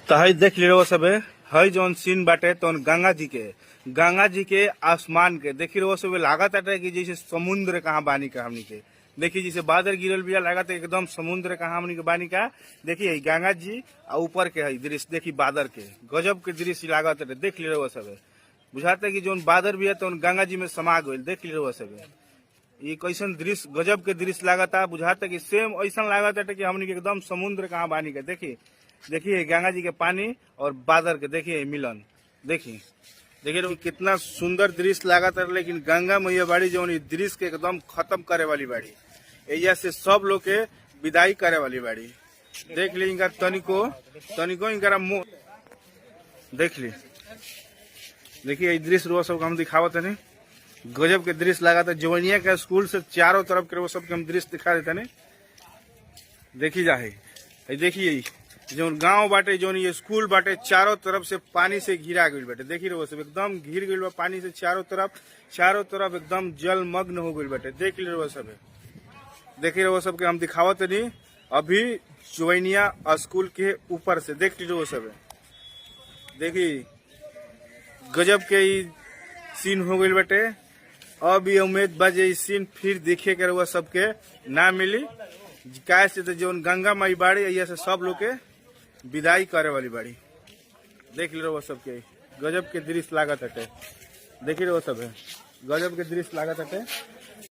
तो हई देख ली रहो सबे हई जौन सीन बाटे तो गंगा जी के आसमान के देखी रहो सबे लागत आटे कि जैसे समुद्र कहाँ बानी का हमनी के देखी जैसे बादल गिरल बिया लागत एकदम समुद्र कहाँ हमनी के बानी का। देखी गंगा जी आ ऊपर के हई दृश्य देखी बादर के गजब के दृश्य लागत आटे देख ली रहो सबे बुझाते कि जौन बादर भी है तो गंगा जी में समा गई देख ली रहो सबे ये कैसन दृश्य गजब के दृश्य लागता बुझाता कि सेम ऐसा लागत है कि हमनी के एकदम समुद्र कहाँ बानी के। देखिए गंगा जी के पानी और बादल के देखिए मिलन देखिए कितना सुंदर दृश्य लागत है। लेकिन गंगा मैया बाड़ी जो दृश्य के एकदम खत्म करे वाली बाड़ी एजा से सब लोग के विदाई करे वाली बाड़ी। देख ली इनका तनिको इनका मुंह देख ली। देखिए दृश्य वो सब हम दिखावत है गजब के दृश्य लगा था। जवनिया के स्कूल से चारों तरफ के वो सब के हम दृश्य दिखा देते ने देखी जाए। देखिए जो गांव बाटे जो ये स्कूल बाटे चारों तरफ से पानी से घिरा गई बाटे। देखी रहो सब एकदम घिर गई बा पानी से चारों तरफ एकदम जलमग्न हो गई बाटे। देख ली रहो सब देखी रहो सब के हम दिखावत नहीं अभी जवनिया स्कूल के ऊपर से देख ली रहो सब। देखी गजब के सीन हो गई बाटे। अब ये उम्मीद बा जे सीन फिर देखे के रहुआ सबके ना मिली काय से जो गंगा माई बाड़ी ये से सब लोग के विदाई करे वाली बाड़ी। देख ली रहो सबके गजब के दृश्य लागत हटे। देखी रहो सब गजब के दृश्य लागत हटे।